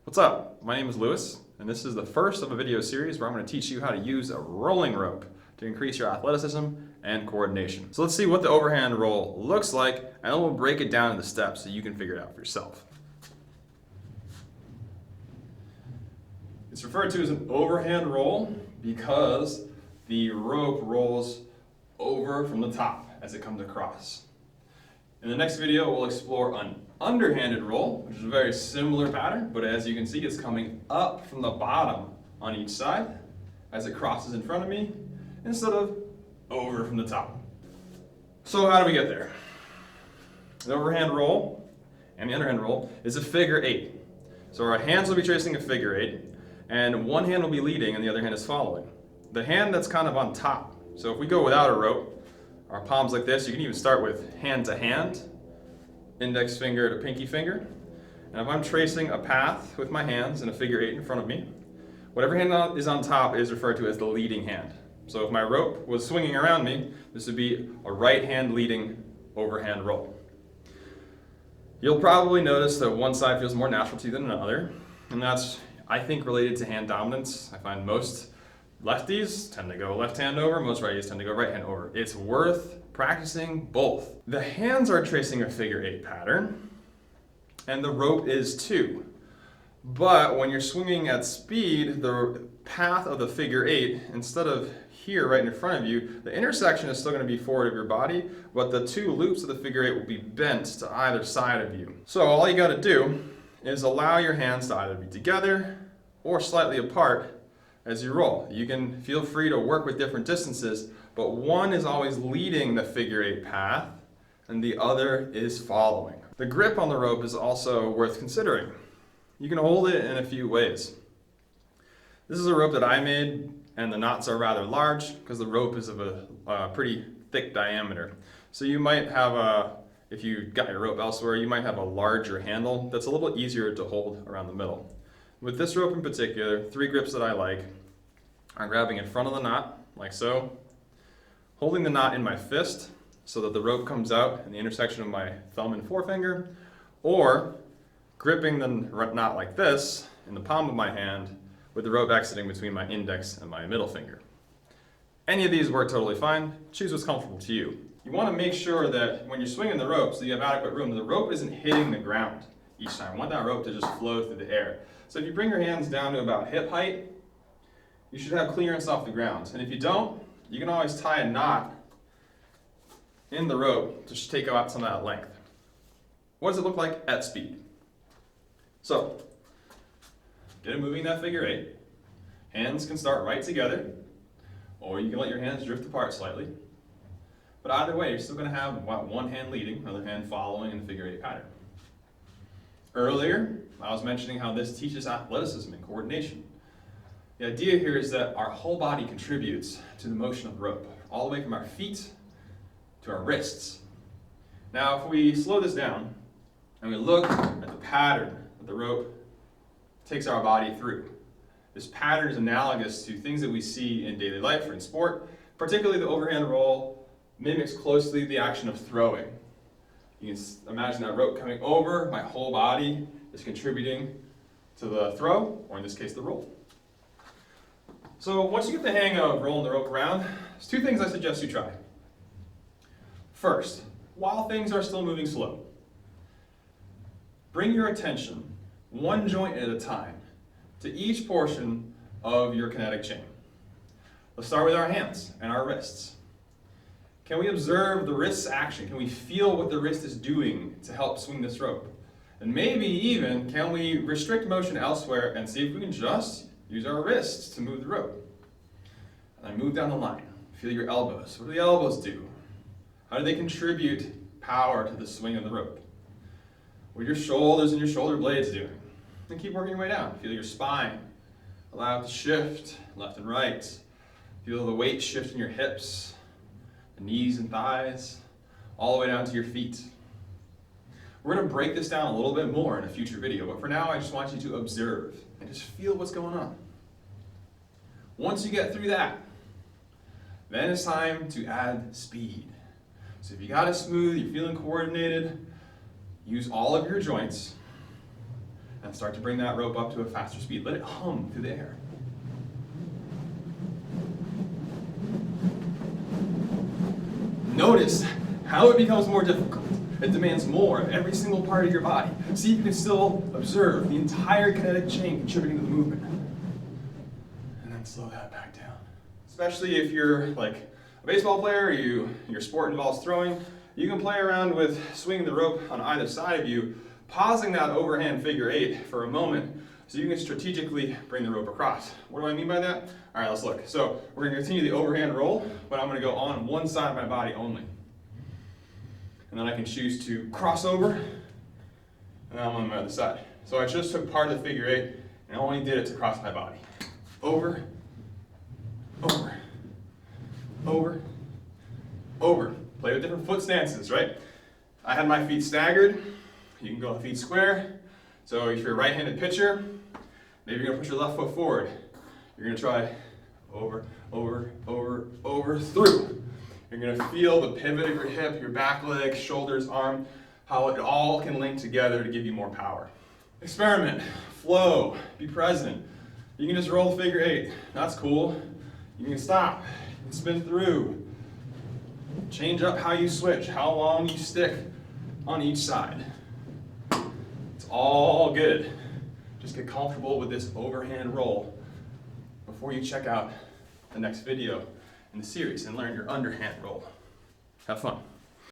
What's up? My name is Lewis, and this is the first of a video series where I'm going to teach you how to use a rolling rope to increase your athleticism and coordination. So let's see what the overhand roll looks like, and then we'll break it down into steps so you can figure it out for yourself. It's referred to as an overhand roll because the rope rolls over from the top as it comes across. In the next video, we'll explore an underhanded roll, which is a very similar pattern, but as you can see, it's coming up from the bottom on each side as it crosses in front of me, instead of over from the top. So how do we get there? The overhand roll and the underhand roll is a figure eight. So our hands will be tracing a figure eight, and one hand will be leading and the other hand is following. The hand that's kind of on top, so if we go without a rope, our palms like this, you can even start with hand to hand, index finger to pinky finger. And if I'm tracing a path with my hands and a figure eight in front of me, whatever hand is on top is referred to as the leading hand. So if my rope was swinging around me, this would be a right hand leading overhand roll. You'll probably notice that one side feels more natural to you than another, and that's, I think, related to hand dominance. I find most lefties tend to go left hand over, most righties tend to go right hand over. It's worth practicing both. The hands are tracing a figure eight pattern, and the rope is too. But when you're swinging at speed, the path of the figure eight, instead of here right in front of you, the intersection is still going to be forward of your body, but the two loops of the figure eight will be bent to either side of you. So all you got to do is allow your hands to either be together or slightly apart as you roll. You can feel free to work with different distances, but one is always leading the figure eight path and the other is following. The grip on the rope is also worth considering. You can hold it in a few ways. This is a rope that I made, and the knots are rather large because the rope is of a pretty thick diameter. So you might have if you got your rope elsewhere, you might have a larger handle that's a little easier to hold around the middle. With this rope in particular, three grips that I like are grabbing in front of the knot, like so, holding the knot in my fist so that the rope comes out in the intersection of my thumb and forefinger, or gripping the knot like this in the palm of my hand with the rope exiting between my index and my middle finger. Any of these work totally fine. Choose what's comfortable to you. You want to make sure that when you're swinging the rope, so you have adequate room, the rope isn't hitting the ground each time. I want that rope to just flow through the air. So if you bring your hands down to about hip height, you should have clearance off the ground. And if you don't, you can always tie a knot in the rope to take out some of that length. What does it look like at speed? So, get it moving that figure eight. Hands can start right together, or you can let your hands drift apart slightly. But either way, you're still going to have one hand leading, another hand following in the figure eight pattern. Earlier, I was mentioning how this teaches athleticism and coordination. The idea here is that our whole body contributes to the motion of the rope, all the way from our feet to our wrists. Now, if we slow this down and we look at the pattern that the rope takes our body through, this pattern is analogous to things that we see in daily life or in sport. Particularly the overhand roll mimics closely the action of throwing. You can imagine that rope coming over, my whole body is contributing to the throw, or in this case, the roll. So once you get the hang of rolling the rope around, there's two things I suggest you try. First, while things are still moving slow, bring your attention one joint at a time to each portion of your kinetic chain. Let's start with our hands and our wrists. Can we observe the wrist's action? Can we feel what the wrist is doing to help swing this rope? And maybe even, can we restrict motion elsewhere and see if we can just use our wrists to move the rope? And then move down the line. Feel your elbows. What do the elbows do? How do they contribute power to the swing of the rope? What are your shoulders and your shoulder blades doing? And keep working your way down. Feel your spine. Allow it to shift left and right. Feel the weight shift in your hips, the knees and thighs, all the way down to your feet. We're going to break this down a little bit more in a future video, but for now I just want you to observe and just feel what's going on. Once you get through that, then it's time to add speed. So if you got it smooth, you're feeling coordinated, use all of your joints, And start to bring that rope up to a faster speed. Let it hum through the air. Notice how it becomes more difficult. It demands more of every single part of your body. See if you can still observe the entire kinetic chain contributing to the movement. And then slow that back down. Especially if you're like a baseball player, your sport involves throwing, you can play around with swinging the rope on either side of you, pausing that overhand figure 8 for a moment so you can strategically bring the rope across. What do I mean by that? All right, let's look. So we're going to continue the overhand roll, but I'm going to go on one side of my body only. And then I can choose to cross over, and then I'm on my other side. So I just took part of the figure 8 and only did it to cross my body. Over, over, over, over. Play with different foot stances, right? I had my feet staggered. You can go feet square. So if you're a right-handed pitcher, maybe you're gonna push your left foot forward. You're gonna try over, over, over, over, through. You're gonna feel the pivot of your hip, your back leg, shoulders, arm, how it all can link together to give you more power. Experiment, flow, be present. You can just roll figure 8, that's cool. You can stop, you can spin through. Change up how you switch, how long you stick on each side. It's all good. Just get comfortable with this overhand roll before you check out the next video in the series and learn your underhand roll. Have fun.